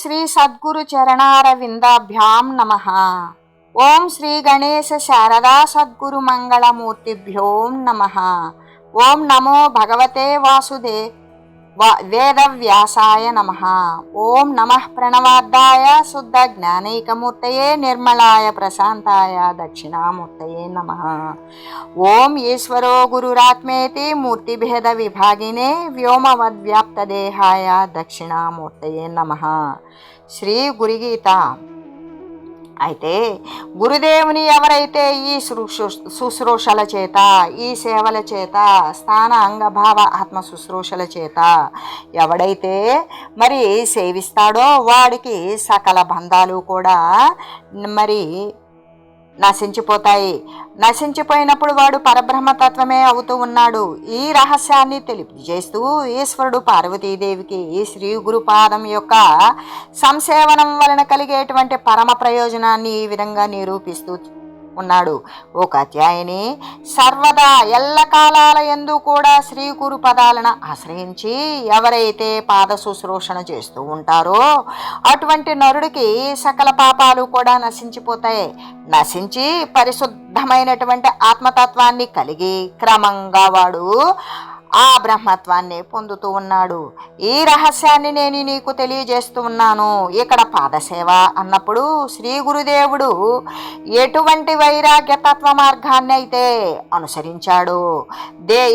శ్రీ సద్గురు చరణారవిందాభ్యాం నమః. ఓం శ్రీ గణేశ శారదా సద్గురు మంగళమూర్తిభ్యో నమః. ఓం నమో భగవతే వేదవ్యాసాయ నమః. ఓం నమః ప్రణవాద్దాయ శుద్ధ జ్ఞానైకమూర్తయే నిర్మలాయ ప్రశాంతాయ దక్షిణామూర్తయే నమః. ఓం ఈశ్వరో గురురాత్మేతి మూర్తిభేద విభాగినే వ్యోమవద్వ్యాప్తదేహాయ దక్షిణామూర్తయే నమః. శ్రీ గురుగీత. అయితే గురుదేవుని ఎవరైతే ఈ శుశ్రూషల చేత, ఈ సేవల చేత, స్థాన అంగభావ ఆత్మ శుశ్రూషల చేత ఎవడైతే మరి సేవిస్తాడో వాడికి సకల బంధాలు కూడా మరి నశించిపోతాయి. నశించిపోయినప్పుడు వాడు పరబ్రహ్మతత్వమే అవుతూ ఉన్నాడు. ఈ రహస్యాన్ని తెలియజేస్తూ ఈశ్వరుడు పార్వతీదేవికి శ్రీ గురుపాదం యొక్క సంసేవనం వలన కలిగేటువంటి పరమ ప్రయోజనాన్ని ఈ విధంగా నిరూపిస్తూ ఉన్నాడు. ఓ కాత్యాయని, సర్వదా ఎల్లకాలాల యందు కూడా శ్రీ గురు పదాలను ఆశ్రయించి ఎవరైతే పాద శుశ్రూషణ చేస్తూ ఉంటారో అటువంటి నరుడికి సకల పాపాలు కూడా నశించిపోతాయి. నశించి పరిశుద్ధమైనటువంటి ఆత్మతత్వాన్ని కలిగి క్రమంగా వాడు ఆ బ్రహ్మత్వాన్ని పొందుతూ ఉన్నాడు. ఈ రహస్యాన్ని నేను నీకు తెలియజేస్తూ ఉన్నాను. ఇక్కడ పాదసేవ అన్నప్పుడు శ్రీ గురుదేవుడు ఎటువంటి వైరాగ్య తత్వ మార్గాన్ని అయితే అనుసరించాడో,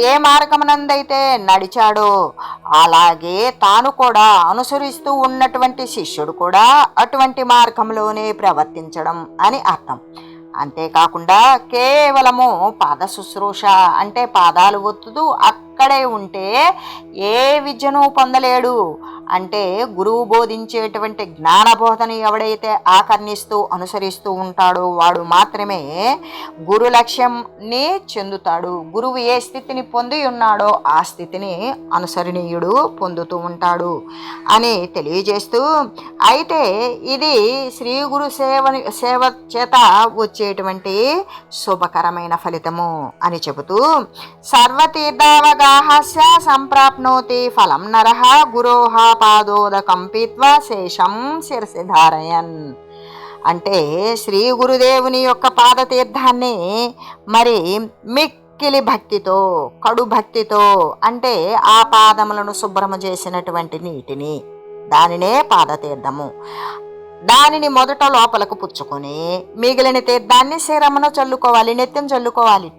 ఏ మార్గమునందైతే నడిచాడో అలాగే తాను కూడా అనుసరిస్తూ ఉన్నటువంటి శిష్యుడు కూడా అటువంటి మార్గంలోనే ప్రవర్తించడం అని అర్థం. అంతేకాకుండా కేవలము పాద శుశ్రూష అంటే పాదాలు ఒత్తుతూ అక్కడే ఉంటే ఏ విద్యను పొందలేడు. అంటే గురువు బోధించేటువంటి జ్ఞానబోధన ఎవడైతే ఆకర్ణిస్తూ అనుసరిస్తూ ఉంటాడో వాడు మాత్రమే గురు లక్ష్యంని చెందుతాడు. గురువు ఏ స్థితిని పొంది ఉన్నాడో ఆ స్థితిని అనుసరణీయుడు పొందుతూ ఉంటాడు అని తెలియజేస్తూ, అయితే ఇది శ్రీ గురు సేవ చేత వచ్చేటువంటి శుభకరమైన ఫలితము అని చెబుతూ, సర్వతీర్థావగాహస్య సంప్రాప్నోతి ఫలం నరః గురోః పాదోదకం పీత్వా శేషం శిరసి ధారయన్. అంటే శ్రీ గురుదేవుని యొక్క పాదతీర్థాన్ని మరి మిక్కిలి భక్తితో, కడు భక్తితో, అంటే ఆ పాదములను శుభ్రము చేసినటువంటి నీటిని, దానినే పాదతీర్థము, దానిని మొదట లోపలకు పుచ్చుకొని మిగిలిన తీర్థాన్ని శిరమును చల్లుకోవాలి, నెత్తిన చల్లుకోవాలి.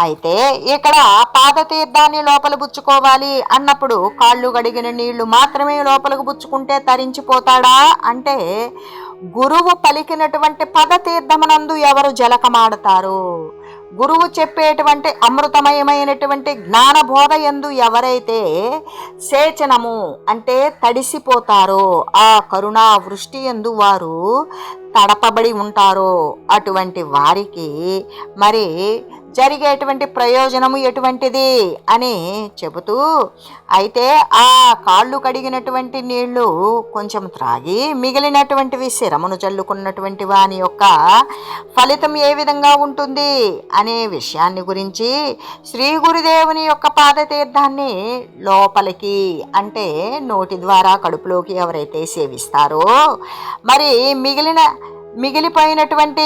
అయితే ఇక్కడ పాదతీర్థాన్ని లోపల పుచ్చుకోవాలి అన్నప్పుడు కాళ్ళు గడిగిన నీళ్లు మాత్రమే లోపలకు పుచ్చుకుంటే తరించిపోతాడా అంటే, గురువు పలికినటువంటి పదతీర్థమునందు ఎవరు జలకమాడతారో, గురువు చెప్పేటువంటి అమృతమయమైనటువంటి జ్ఞానబోధ యందు ఎవరైతే సేచనము అంటే తడిసిపోతారో, ఆ కరుణా వృష్టి యందు వారు తడపబడి ఉంటారో అటువంటి వారికి మరి జరిగేటువంటి ప్రయోజనము ఎటువంటిది అని చెబుతూ, అయితే ఆ కాళ్ళు కడిగినటువంటి నీళ్లు కొంచెం త్రాగి మిగిలినటువంటివి శిరమును చల్లుకున్నటువంటి వాని యొక్క ఫలితం ఏ విధంగా ఉంటుంది అనే విషయాన్ని గురించి శ్రీ గురుదేవుని యొక్క పాదతీర్థాన్ని లోపలికి అంటే నోటి ద్వారా కడుపులోకి ఎవరైతే సేవిస్తారో మరి మిగిలిపోయినటువంటి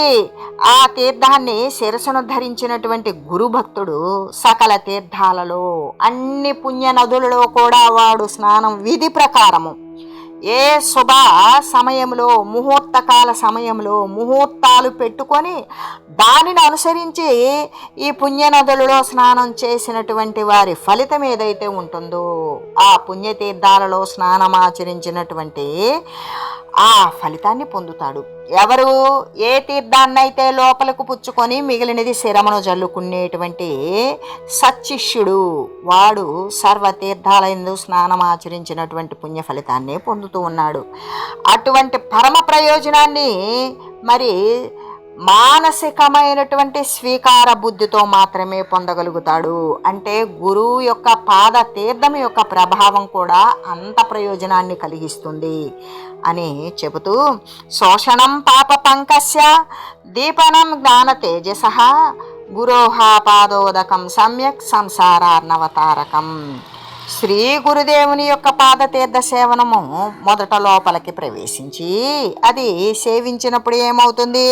ఆ తీర్థాన్ని శిరసును ధరించినటువంటి గురుభక్తుడు సకల తీర్థాలలో అన్ని పుణ్య నదులలో కూడా వాడు స్నానం విధి ప్రకారము ఏ శుభ సమయంలో ముహూర్తకాల సమయంలో ముహూర్తాలు పెట్టుకొని దానిని అనుసరించి ఈ పుణ్యనదులలో స్నానం చేసినటువంటి వారి ఫలితం ఏదైతే ఉంటుందో ఆ పుణ్యతీర్థాలలో స్నానమాచరించినటువంటి ఆ ఫలితాన్ని పొందుతాడు. ఎవరు ఏ తీర్థాన్నైతే లోపలకు పుచ్చుకొని మిగిలినది శిరమును జల్లుకునేటువంటి సచ్చిష్యుడు వాడు సర్వతీర్థాలందు స్నానం ఆచరించినటువంటి పుణ్య ఫలితాన్ని పొందుతూ ఉన్నాడు. అటువంటి పరమ ప్రయోజనాన్ని మరి మానసికమైనటువంటి స్వీకార బుద్ధితో మాత్రమే పొందగలుగుతాడు. అంటే గురువు యొక్క పాద తీర్థం యొక్క ప్రభావం కూడా అంత ప్రయోజనాన్ని కలిగిస్తుంది అని చెబుతూ, శోషణం పాప పంకస్య దీపనం జ్ఞాన తేజసః గురోః పాదోదకం సమ్యక్ సంసారార్ణవతారకం. శ్రీ గురుదేవుని యొక్క పాదతీర్థ సేవనము మొదట లోపలికి ప్రవేశించి అది సేవించినప్పుడు ఏమవుతుంది,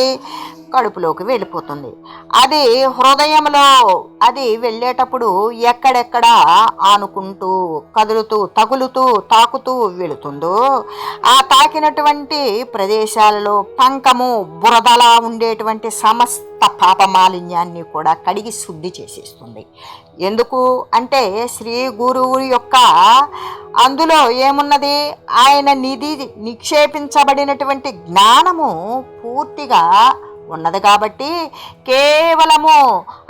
కడుపులోకి వెళ్ళిపోతుంది. అది హృదయంలో అది వెళ్ళేటప్పుడు ఎక్కడెక్కడ ఆనుకుంటూ కదులుతూ తగులుతూ తాకుతూ వెళుతుందో ఆ తాకినటువంటి ప్రదేశాలలో పంకము బురదలా ఉండేటువంటి సమస్త పాప మాలిన్యాన్ని కూడా కడిగి శుద్ధి చేసేస్తుంది. ఎందుకు అంటే శ్రీ గురువు యొక్క అందులో ఏమున్నది, ఆయన నిధి నిక్షేపించబడినటువంటి జ్ఞానము పూర్తిగా ఉన్నది కాబట్టి కేవలము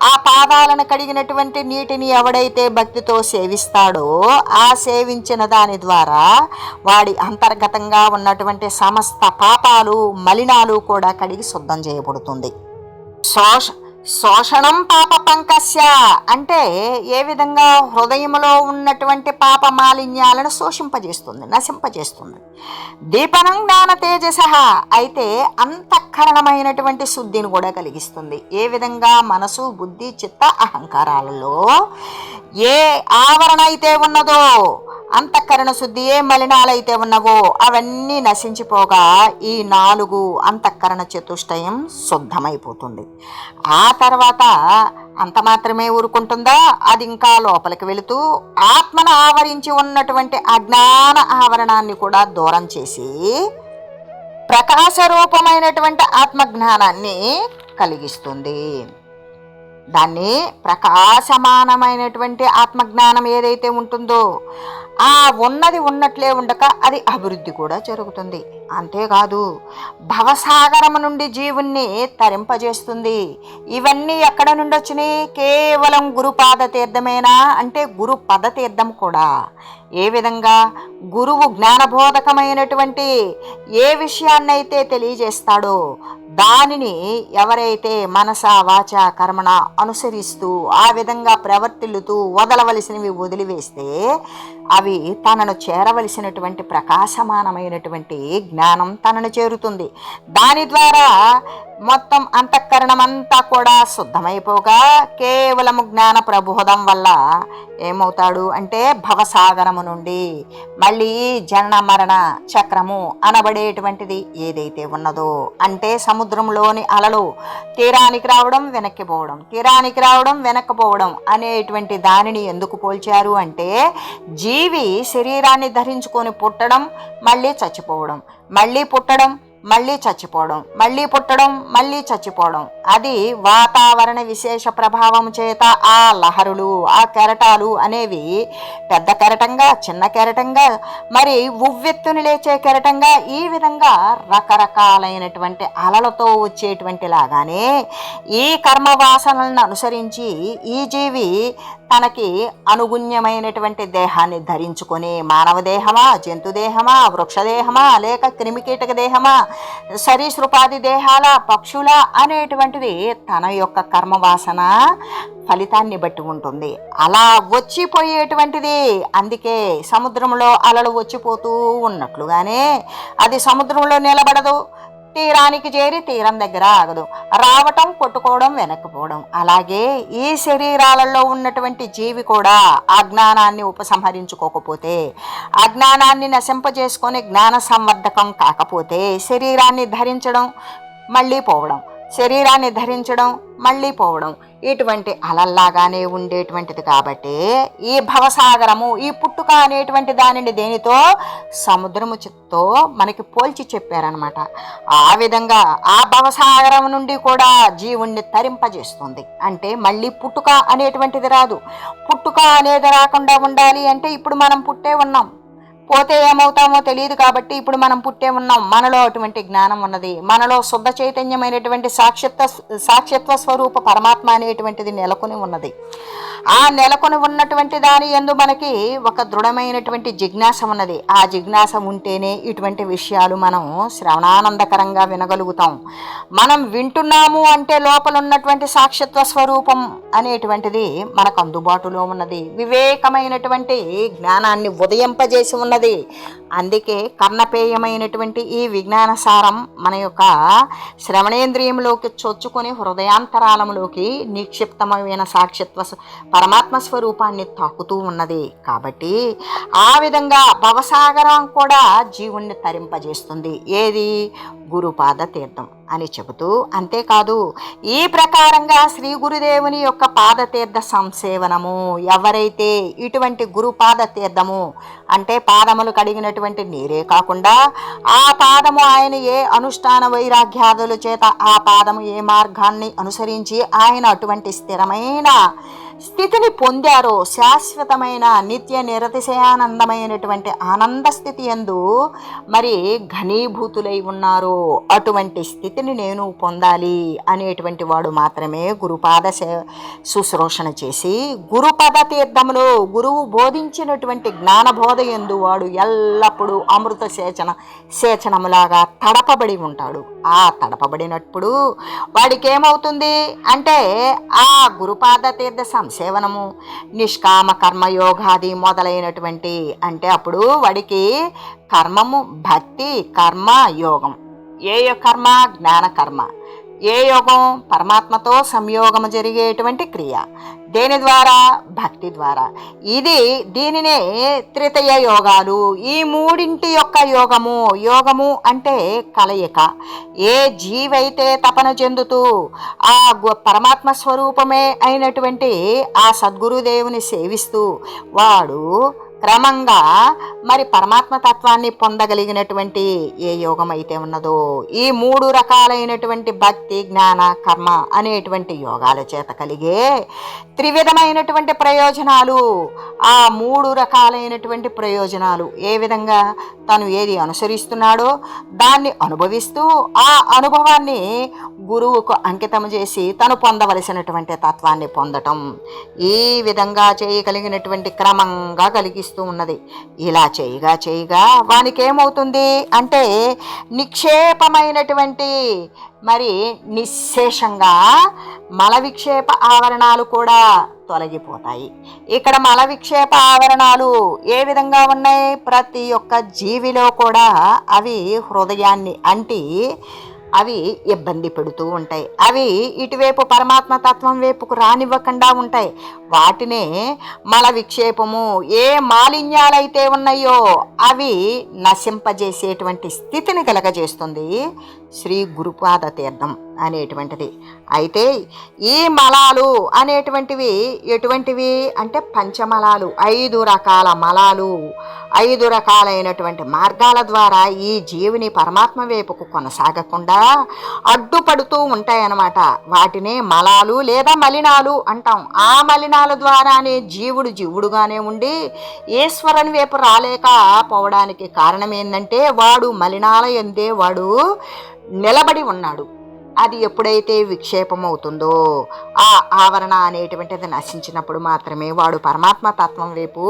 ఆ పాదాలను కడిగినటువంటి నీటిని ఎవడైతే భక్తితో సేవిస్తాడో ఆ సేవించిన దాని ద్వారా వాడి అంతర్గతంగా ఉన్నటువంటి సమస్త పాపాలు మలినాలు కూడా కడిగి శుద్ధం చేయబడుతుంది. శోషణం పాప పంకస్య అంటే ఏ విధంగా హృదయంలో ఉన్నటువంటి పాప మాలిన్యాలను శోషింపజేస్తుంది, నశింపజేస్తుంది. దీపనం జ్ఞాన తేజస అయితే అంతఃకరణమైనటువంటి శుద్ధిని కూడా కలిగిస్తుంది. ఏ విధంగా మనసు బుద్ధి చిత్త అహంకారాలలో ఏ ఆవరణ అయితే ఉన్నదో అంతఃకరణ శుద్ధి, ఏ మలినాలైతే ఉన్నవో అవన్నీ నశించిపోగా ఈ 4 అంతఃకరణ చతుష్టయం శుద్ధమైపోతుంది. ఆ తర్వాత అంత మాత్రమే ఊరుకుంటుందా, అది ఇంకా లోపలికి వెళుతూ ఆత్మను ఆవరించి ఉన్నటువంటి అజ్ఞాన ఆవరణాన్ని కూడా దూరం చేసి ప్రకాశ రూపమైనటువంటి ఆత్మజ్ఞానాన్ని కలిగిస్తుంది. దాన్ని ప్రకాశమానమైనటువంటి ఆత్మజ్ఞానం ఏదైతే ఉంటుందో ఆ ఉన్నది ఉన్నట్లే ఉండక అది అభివృద్ధి కూడా జరుగుతుంది. అంతేకాదు భవసాగరము నుండి జీవుణ్ణి తరింపజేస్తుంది. ఇవన్నీ ఎక్కడ నుండి వచ్చినాయి, కేవలం గురుపాద తీర్థమేనా అంటే గురు పదతీర్థం కూడా. ఏ విధంగా గురువు జ్ఞానబోధకమైనటువంటి ఏ విషయాన్నైతే తెలియజేస్తాడో దానిని ఎవరైతే మనస వాచ కర్మణ అనుసరిస్తూ ఆ విధంగా ప్రవర్తిల్లుతూ వదలవలసినవి వదిలివేస్తే అవి తనను చేరవలసినటువంటి ప్రకాశమానమైనటువంటి జ్ఞానం తనను చేరుతుంది. దాని ద్వారా మొత్తం అంతఃకరణమంతా కూడా శుద్ధమైపోగా కేవలము జ్ఞాన ప్రబోధం వల్ల ఏమవుతాడు అంటే భవసాగరము నుండి మళ్ళీ జనన మరణ చక్రము అనబడేటువంటిది ఏదైతే ఉన్నదో అంటే సముద్రంలోని అలలు తీరానికి రావడం వెనక్కి పోవడం, తీరానికి రావడం వెనక్కి పోవడం అనేటువంటి దానిని ఎందుకు పోల్చారు అంటే జీవి శరీరాన్ని ధరించుకొని పుట్టడం మళ్ళీ చచ్చిపోవడం, మళ్ళీ పుట్టడం మళ్ళీ చచ్చిపోవడం, మళ్ళీ పుట్టడం మళ్ళీ చచ్చిపోవడం. అది వాతావరణ విశేష ప్రభావం చేత ఆ లహరులు ఆ కెరటాలు అనేవి పెద్ద కెరటంగా చిన్న కెరటంగా మరి ఉవ్వెత్తుని లేచే కెరటంగా ఈ విధంగా రకరకాలైనటువంటి అలలతో వచ్చేటువంటి లాగానే ఈ కర్మవాసనలను అనుసరించి ఈ జీవి తనకి అనుగుణ్యమైనటువంటి దేహాన్ని ధరించుకొని మానవ దేహమా, జంతు దేహమా, వృక్షదేహమా, లేక క్రిమికీటక దేహమా, సరీసృపాది దేహాల, పక్షుల అనేటువంటిది తన యొక్క కర్మవాసన ఫలితాన్ని బట్టి ఉంటుంది. అలా వచ్చిపోయేటువంటిది. అందుకే సముద్రంలో అలలు వచ్చిపోతూ ఉన్నట్లుగానే అది సముద్రంలో నిలబడదు, తీరానికి చేరి తీరం దగ్గర ఆగదు, రావటం కొట్టుకోవడం వెనక్కిపోవడం. అలాగే ఈ శరీరాలలో ఉన్నటువంటి జీవి కూడా అజ్ఞానాన్ని ఉపసంహరించుకోకపోతే, అజ్ఞానాన్ని నశింపజేసుకొని జ్ఞాన సంవర్ధకం కాకపోతే శరీరాన్ని ధరించడం మళ్ళీ పోవడం, శరీరాన్ని ధరించడం మళ్ళీ పోవడం ఇటువంటి అలల్లాగానే ఉండేటువంటిది. కాబట్టి ఈ భవసాగరము ఈ పుట్టుక అనేటువంటి దానిని దేనితో సముద్రముతో మనకి పోల్చి చెప్పారనమాట. ఆ విధంగా ఆ భవసాగరం నుండి కూడా జీవుణ్ణి తరింపజేస్తుంది. అంటే మళ్ళీ పుట్టుక అనేటువంటిది రాదు. పుట్టుక అనేది రాకుండా ఉండాలి అంటే ఇప్పుడు మనం పుట్టే ఉన్నాం, పోతే ఏమవుతామో తెలియదు కాబట్టి ఇప్పుడు మనం పుట్టే ఉన్నాం. మనలో అటువంటి జ్ఞానం ఉన్నది, మనలో శుద్ధ చైతన్యమైనటువంటి సాక్షిత్వ స్వరూప పరమాత్మ అనేటువంటిది నెలకొని ఉన్నది. ఆ నెలకొని ఉన్నటువంటి దాని యందు మనకి ఒక దృఢమైనటువంటి జిజ్ఞాస ఉన్నది. ఆ జిజ్ఞాస ఉంటేనే ఇటువంటి విషయాలు మనం శ్రవణానందకరంగా వినగలుగుతాం. మనం వింటున్నాము అంటే లోపల ఉన్నటువంటి సాక్షిత్వ స్వరూపం అనేటువంటిది మనకు అందుబాటులో ఉన్నది. వివేకమైనటువంటి జ్ఞానాన్ని ఉదయింపజేసి ఉన్నది. అందుకే కర్ణపేయమైనటువంటి ఈ విజ్ఞాన సారం మన యొక్క శ్రవణేంద్రియంలోకి చొచ్చుకొని హృదయాంతరాలంలోకి నిక్షిప్తమైన సాక్షిత్వ పరమాత్మ స్వరూపాన్ని తాకుతూ ఉన్నది. కాబట్టి ఆ విధంగా భవసాగరం కూడా జీవుణ్ణి తరింపజేస్తుంది. ఏది? గురుపాద తీర్థం అని చెబుతూ, అంతేకాదు ఈ ప్రకారంగా శ్రీ గురుదేవుని యొక్క పాదతీర్థ సంసేవనము, ఎవరైతే ఇటువంటి గురుపాద తీర్థము అంటే పాదములు కడిగినటువంటి నీరే కాకుండా ఆ పాదము ఆయన ఏ అనుష్ఠాన వైరాగ్యాదుల చేత ఆ పాదము ఏ మార్గాన్ని అనుసరించి ఆయన అటువంటి స్థిరమైన స్థితిని పొందారో, శాశ్వతమైన నిత్య నిరతిశయానందమైనటువంటి ఆనంద స్థితి యందు మరి ఘనీభూతులై ఉన్నారో అటువంటి స్థితిని నేను పొందాలి అనేటువంటి వాడు మాత్రమే గురుపాద శుశ్రూషణ చేసి గురుపద తీర్థములో గురువు బోధించినటువంటి జ్ఞానబోధ యందు వాడు ఎల్లప్పుడూ అమృత సేచనములాగా తడపబడి ఉంటాడు. ఆ తడపబడినప్పుడు వాడికి ఏమవుతుంది అంటే ఆ గురుపాద తీర్థ సంసేవనము, నిష్కామ కర్మయోగాది మొదలైనటువంటి అంటే అప్పుడు వాడికి కర్మము, భక్తి, కర్మ, యోగం. ఏ కర్మ? జ్ఞాన కర్మ. ఏ యోగం? పరమాత్మతో సంయోగము జరిగేటువంటి క్రియ. దేని ద్వారా? భక్తి ద్వారా. దీనినే త్రితయ యోగాలు. ఈ మూడింటి యొక్క యోగము అంటే కలయిక. ఏ జీవైతే తపన చెందుతూ ఆ పరమాత్మ స్వరూపమే అయినటువంటి ఆ సద్గురుదేవుని సేవిస్తూ వాడు క్రమంగా మరి పరమాత్మ తత్వాన్ని పొందగలిగినటువంటి ఏ యోగం అయితే ఉన్నదో ఈ మూడు రకాలైనటువంటి భక్తి, జ్ఞాన, కర్మ అనేటువంటి యోగాల చేత కలిగే త్రివిధమైనటువంటి ప్రయోజనాలు, ఆ మూడు రకాలైనటువంటి ప్రయోజనాలు ఏ విధంగా తను ఏది అనుసరిస్తున్నాడో దాన్ని అనుభవిస్తూ ఆ అనుభవాన్ని గురువుకు అంకితం చేసి తను పొందవలసినటువంటి తత్వాన్ని పొందటం, ఈ విధంగా చేయగలిగినటువంటి క్రమంగా కలిగిస్తూ ఉన్నది. ఇలా చేయగా వానికి ఏమవుతుంది అంటే నిక్షేపమైనటువంటి మరి నిశ్శేషంగా మల విక్షేప ఆవరణాలు కూడా తొలగిపోతాయి. ఇక్కడ మల విక్షేప ఆవరణాలు ఏ విధంగా ఉన్నాయి? ప్రతి ఒక్క జీవిలో కూడా అవి హృదయాన్ని అంటి అవి ఇబ్బంది పెడుతూ ఉంటాయి. అవి ఇటువైపు పరమాత్మ తత్వం వైపుకు రానివ్వకుండా ఉంటాయి. వాటినే మల విక్షేపము. ఏ మాలిన్యాలైతే ఉన్నాయో అవి నశింపజేసేటువంటి స్థితిని కలగజేస్తుంది శ్రీ గురుపాద తీర్థం అనేటువంటిది. అయితే ఈ మలాలు అనేటువంటివి ఎటువంటివి అంటే పంచమలాలు. 5 రకాల మలాలు, 5 రకాలైనటువంటి మార్గాల ద్వారా ఈ జీవుని పరమాత్మ వైపుకు కొనసాగకుండా అడ్డుపడుతూ ఉంటాయన్నమాట. వాటినే మలాలు లేదా మలినాలు అంటాం. ఆ మలినాల ద్వారానే జీవుడుగానే ఉండి ఈశ్వరుని వైపు రాలేకపోవడానికి కారణం ఏంటంటే వాడు మలినాల యందే వాడు నిలబడి ఉన్నాడు. అది ఎప్పుడైతే విక్షేపం అవుతుందో ఆ ఆవరణ అనేటువంటిది నశించినప్పుడు మాత్రమే వాడు పరమాత్మ తత్వం వైపు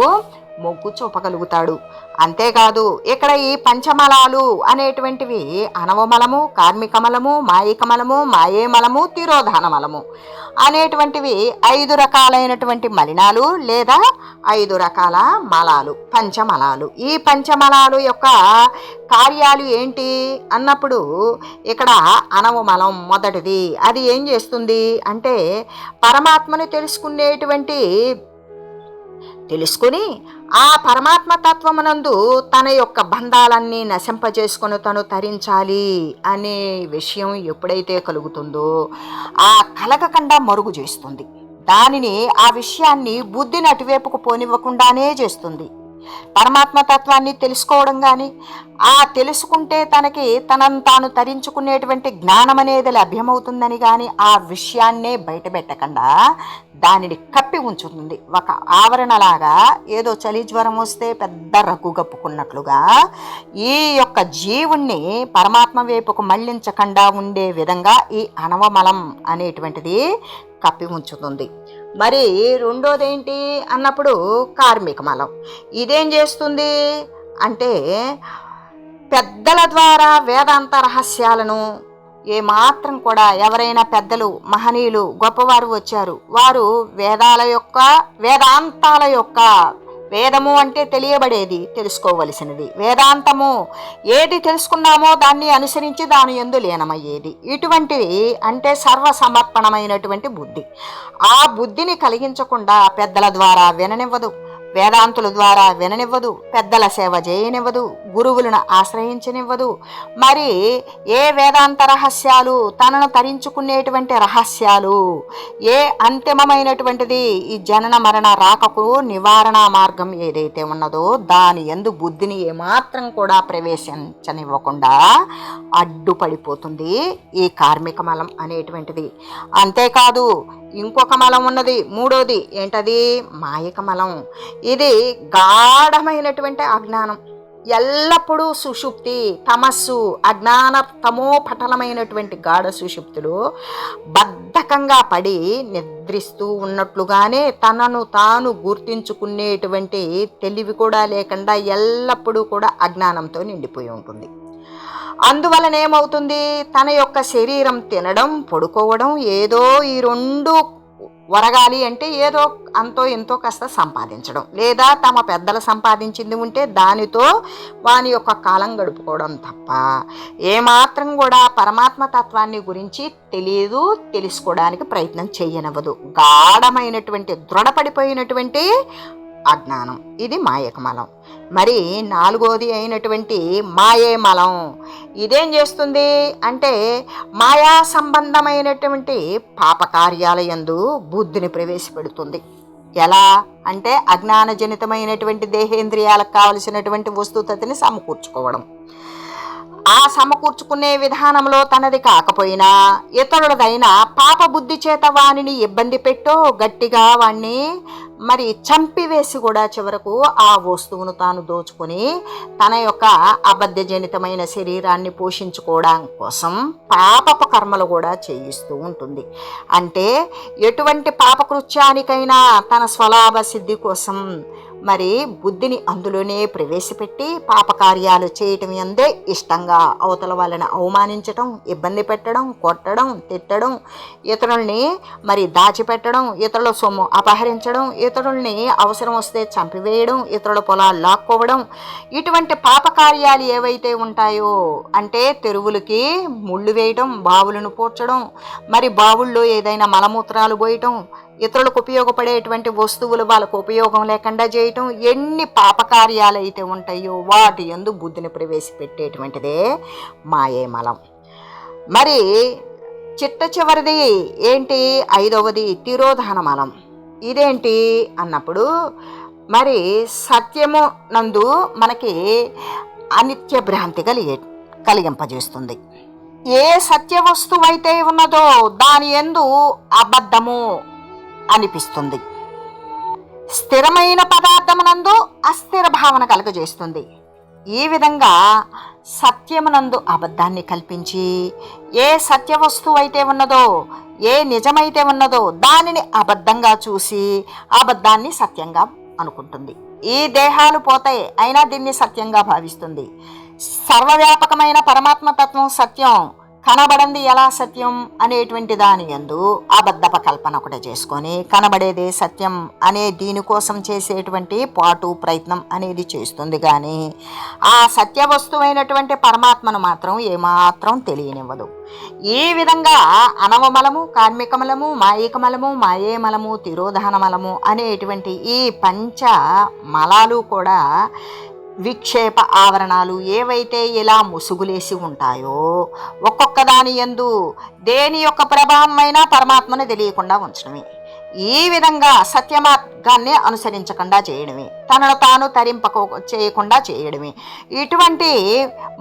మొగ్గు చూపగలుగుతాడు. అంతేకాదు ఇక్కడ ఈ పంచమలాలు అనేటువంటివి అనవమలము, కార్మికమలము, మాయికమలము, మాయేమలము, తిరోధానమలము అనేటువంటివి 5 రకాలైనటువంటి మలినాలు లేదా 5 రకాల మలాలు, పంచమలాలు. ఈ పంచమలాలు యొక్క కార్యాలు ఏంటి అన్నప్పుడు ఇక్కడ అనవమలం మొదటిది. అది ఏం చేస్తుంది అంటే పరమాత్మను తెలుసుకుని ఆ పరమాత్మ తత్వమునందు తన యొక్క బంధాలన్నీ నశింపజేసుకొని తను తరించాలి అనే విషయం ఎప్పుడైతే కలుగుతుందో ఆ కలగకుండా మరుగు చేస్తుంది. దానిని ఆ విషయాన్ని బుద్ధిని అటువైపుకు పోనివ్వకుండానే చేస్తుంది. పరమాత్మ తత్వాన్ని తెలుసుకోవడం కానీ ఆ తెలుసుకుంటే తనను తాను తరించుకునేటువంటి జ్ఞానం అనేది లభ్యమవుతుందని కానీ ఆ విషయాన్నే బయటపెట్టకుండా దానిని కప్పి ఉంచుతుంది. ఒక ఆవరణలాగా ఏదో చలి జ్వరం వస్తే పెద్ద రగ్గు కప్పుకున్నట్లుగా ఈ యొక్క జీవుణ్ణి పరమాత్మ వైపుకు మళ్లించకుండా ఉండే విధంగా ఈ అనవమలం అనేటువంటిది కప్పి ఉంచుతుంది. మరి రెండోదేంటి అన్నప్పుడు కార్మిక మలం. ఇదేం చేస్తుంది అంటే పెద్దల ద్వారా వేదాంత రహస్యాలను ఏమాత్రం కూడా ఎవరైనా పెద్దలు, మహనీయులు, గొప్పవారు వచ్చారు, వారు వేదాంతాల యొక్క వేదము అంటే తెలియబడేది, తెలుసుకోవలసినది. వేదాంతము ఏది తెలుసుకున్నామో దాన్ని అనుసరించి దాని యందు లీనమయ్యేది. ఇటువంటివి అంటే సర్వసమర్పణమైనటువంటి బుద్ధి. ఆ బుద్ధిని కలిగించకుండా పెద్దల ద్వారా విననివ్వదు, వేదాంతుల ద్వారా విననివ్వదు, పెద్దల సేవ చేయనివ్వదు, గురువులను ఆశ్రయించనివ్వదు. మరి ఏ వేదాంత రహస్యాలు, తనను తరించుకునేటువంటి రహస్యాలు, ఏ అంతిమమైనటువంటిది ఈ జనన మరణ రాకకు నివారణ మార్గం ఏదైతే ఉన్నదో దాని యందు బుద్ధిని ఏమాత్రం కూడా ప్రవేశించనివ్వకుండా అడ్డుపడిపోతుంది ఈ కార్మిక మలం అనేటువంటిది. అంతేకాదు ఇంకొక మలం ఉన్నది, మూడోది ఏంటది? మాయక మలం. ఇది గాఢమైనటువంటి అజ్ఞానం, ఎల్లప్పుడూ సుషుప్తి, తమస్సు, అజ్ఞాన తమోపటలమైనటువంటి గాఢ సుషుప్తులు బద్ధకంగా పడి నిద్రిస్తూ ఉన్నట్లుగానే తనను తాను గుర్తించుకునేటువంటి తెలివి కూడా లేకుండా ఎల్లప్పుడూ కూడా అజ్ఞానంతో నిండిపోయి ఉంటుంది. అందువలన ఏమవుతుంది? తన యొక్క శరీరం తినడం, పడుకోవడం, ఏదో ఈ రెండు వరగాలి అంటే ఏదో అంతో ఎంతో కాస్త సంపాదించడం, లేదా తమ పెద్దలు సంపాదించింది ఉంటే దానితో వాని యొక్క కాలం గడుపుకోవడం తప్ప ఏమాత్రం కూడా పరమాత్మ తత్వాన్ని గురించి తెలియదు, తెలుసుకోవడానికి ప్రయత్నం చేయనివ్వదు. గాఢమైనటువంటి దృఢపడిపోయినటువంటి అజ్ఞానం, ఇది మాయక మలం. మరి నాలుగోది అయినటువంటి మాయే మలం. ఇదేం చేస్తుంది అంటే మాయా సంబంధమైనటువంటి పాపకార్యాల యందు బుద్ధిని ప్రవేశపెడుతుంది. ఎలా అంటే అజ్ఞానజనితమైనటువంటి దేహేంద్రియాలకు కావలసినటువంటి వస్తుతని సమకూర్చుకోవడం. ఆ సమకూర్చుకునే విధానంలో తనది కాకపోయినా ఇతరులదైనా పాప బుద్ధి చేత వానిని ఇబ్బంది పెట్టో గట్టిగా వాణ్ణి మరి చంపివేసి కూడా చివరకు ఆ వస్తువును తాను దోచుకొని తన యొక్క అబద్ధజనితమైన శరీరాన్ని పోషించుకోవడం కోసం పాపపు కర్మలు కూడా చేయిస్తూ ఉంటుంది. అంటే ఎటువంటి పాపకృత్యానికైనా తన స్వలాభ సిద్ధి కోసం మరి బుద్ధిని అందులోనే ప్రవేశపెట్టి పాపకార్యాలు చేయటం అందే ఇష్టంగా అవతల వాళ్ళని అవమానించటం, ఇబ్బంది పెట్టడం, కొట్టడం, తిట్టడం, ఇతరుల్ని మరి దాచిపెట్టడం, ఇతరుల సొమ్ము అపహరించడం, ఇతరుల్ని అవసరం వస్తే చంపివేయడం, ఇతరుల పొలాలు లాక్కోవడం, ఇటువంటి పాపకార్యాలు ఏవైతే ఉంటాయో అంటే తెరువులకి ముళ్ళు వేయడం, బావులను పూడ్చడం, మరి బావుల్లో ఏదైనా మలమూత్రాలు పోయటం, ఇతరులకు ఉపయోగపడేటువంటి వస్తువులు వాళ్ళకు ఉపయోగం లేకుండా చేయటం, ఎన్ని పాపకార్యాలు అయితే ఉంటాయో వాటి యందు బుద్ధిని ప్రవేశపెట్టేటువంటిదే మాయే మలం. మరి చిట్ట చివరిది ఏంటి? ఐదవది తిరోధాన మలం. ఇదేంటి అన్నప్పుడు మరి సత్యము నందు మనకి అనిత్య భ్రాంతి కలిగింపజేస్తుంది. ఏ సత్య వస్తువు అయితే ఉన్నదో దాని యందు అబద్ధము అనిపిస్తుంది. స్థిరమైన పదార్థమునందు అస్థిర భావన కలుగజేస్తుంది. ఈ విధంగా సత్యమునందు అబద్ధాన్ని కల్పించి ఏ సత్య వస్తువు అయితే ఉన్నదో, ఏ నిజమైతే ఉన్నదో దానిని అబద్ధంగా చూసి అబద్ధాన్ని సత్యంగా అనుకుంటుంది. ఈ దేహాలు పోతాయి అయినా దీన్ని సత్యంగా భావిస్తుంది. సర్వవ్యాపకమైన పరమాత్మతత్వం సత్యం, కనబడింది ఎలా సత్యం అనేటువంటి దాని యందు అబద్ధప కల్పన ఒకటి చేసుకొని కనబడేదే సత్యం అనే దీనికోసం చేసేటువంటి పాటు ప్రయత్నం అనేది చేస్తుంది. కానీ ఆ సత్య వస్తువైనటువంటి పరమాత్మను మాత్రం ఏమాత్రం తెలియనివ్వదు. ఈ విధంగా అనవమలము, కార్మికమలము, మాయికమలము, మాయే మలము, తిరోధాన మలము అనేటువంటి ఈ పంచ మలాలు కూడా విక్షేప ఆవరణాలు ఏవైతే ఇలా ముసుగులేసి ఉంటాయో ఒక్కొక్క దాని యందు దేని యొక్క ప్రభావమైనా పరమాత్మను తెలియకుండా ఉంచడమే. ఈ విధంగా సత్యమార్గాన్ని అనుసరించకుండా చేయడమే, తనను తాను చేయకుండా చేయడమే. ఇటువంటి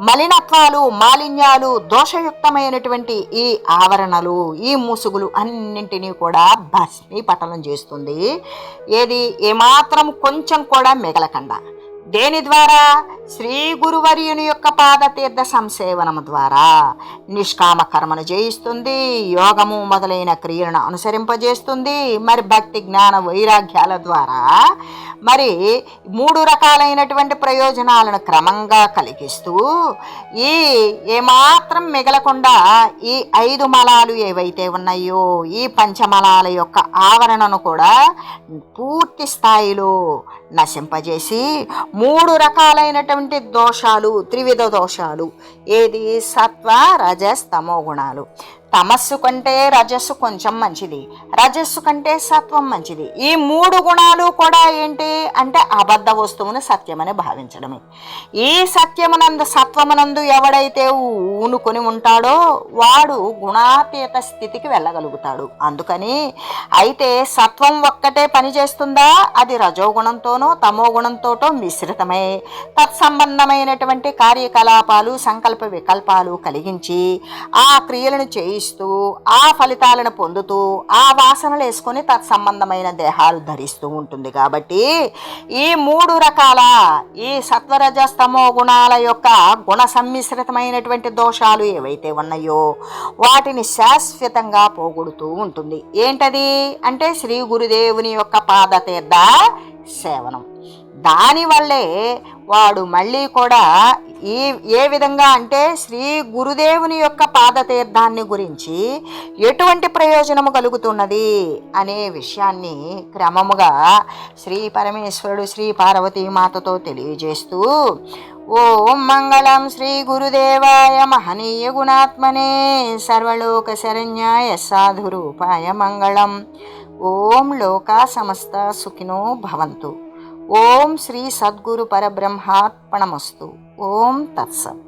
మలినత్వాలు, మాలిన్యాలు, దోషయుక్తమైనటువంటి ఈ ఆవరణలు, ఈ ముసుగులు అన్నింటినీ కూడా భస్మీపటలం చేస్తుంది. ఏది ఏమాత్రం కొంచెం కూడా మిగలకుండా. దేని ద్వారా? శ్రీ గురువర్యుని యొక్క పాదతీర్థ సంసేవనము ద్వారా నిష్కామ కర్మను చేయిస్తుంది, యోగము మొదలైన క్రియలను అనుసరింపజేస్తుంది. మరి భక్తి, జ్ఞాన, వైరాగ్యాల ద్వారా మరి 3 రకాలైనటువంటి ప్రయోజనాలను క్రమంగా కలిగిస్తూ ఈ ఏమాత్రం మిగలకుండా ఈ 5 మలాలు ఏవైతే ఉన్నాయో ఈ పంచమలాల యొక్క ఆవరణను కూడా పూర్తి స్థాయిలో నశింపజేసి 3 రకాలైనటువంటి దోషాలు, త్రివిధ దోషాలు, ఏది సత్వ రజస్ తమో గుణాలు. తమస్సు కంటే రజస్సు కొంచెం మంచిది, రజస్సు కంటే సత్వం మంచిది. ఈ 3 గుణాలు కూడా ఏంటి అంటే అబద్ధ వస్తువును సత్యమని భావించడమే. ఈ సత్వమునందు ఎవడైతే ఊనుకొని ఉంటాడో వాడు గుణాతీత స్థితికి వెళ్ళగలుగుతాడు. అందుకని అయితే సత్వం ఒక్కటే పనిచేస్తుందా? అది రజోగుణంతోనో తమో గుణంతోటో మిశ్రితమై తత్సంబంధమైనటువంటి కార్యకలాపాలు, సంకల్ప వికల్పాలు కలిగించి ఆ క్రియలను చేయిస్తూ ఆ ఫలితాలను పొందుతూ ఆ వాసనలు వేసుకొని తత్సంబంధమైన దేహాలు ధరిస్తూ ఉంటుంది. కాబట్టి ఈ 3 రకాల ఈ సత్వరజస్తమో గుణాల యొక్క గుణ సమ్మిశ్రితమైనటువంటి దోషాలు ఏవైతే ఉన్నాయో వాటిని శాశ్వతంగా పోగొడుతూ ఉంటుంది. ఏంటది అంటే శ్రీ గురుదేవుని యొక్క పాదతీర్థ సేవనం. దానివల్లే వాడు మళ్ళీ కూడా ఏ విధంగా అంటే శ్రీ గురుదేవుని యొక్క పాదతీర్థాన్ని గురించి ఎటువంటి ప్రయోజనము కలుగుతున్నది అనే విషయాన్ని క్రమముగా శ్రీ పరమేశ్వరుడు శ్రీ పార్వతీమాతతో తెలియజేస్తూ ఓం మంగళం శ్రీ గురుదేవాయ మహనీయ గుణాత్మనే సర్వలోక శరణ్యాయ సాధురూపాయ మంగళం. ఓం లోకా సమస్త సుఖినో భవంతు. ఓం శ్రీ సద్గురు పరబ్రహ్మార్పణమస్తు. ఓం తత్సత్.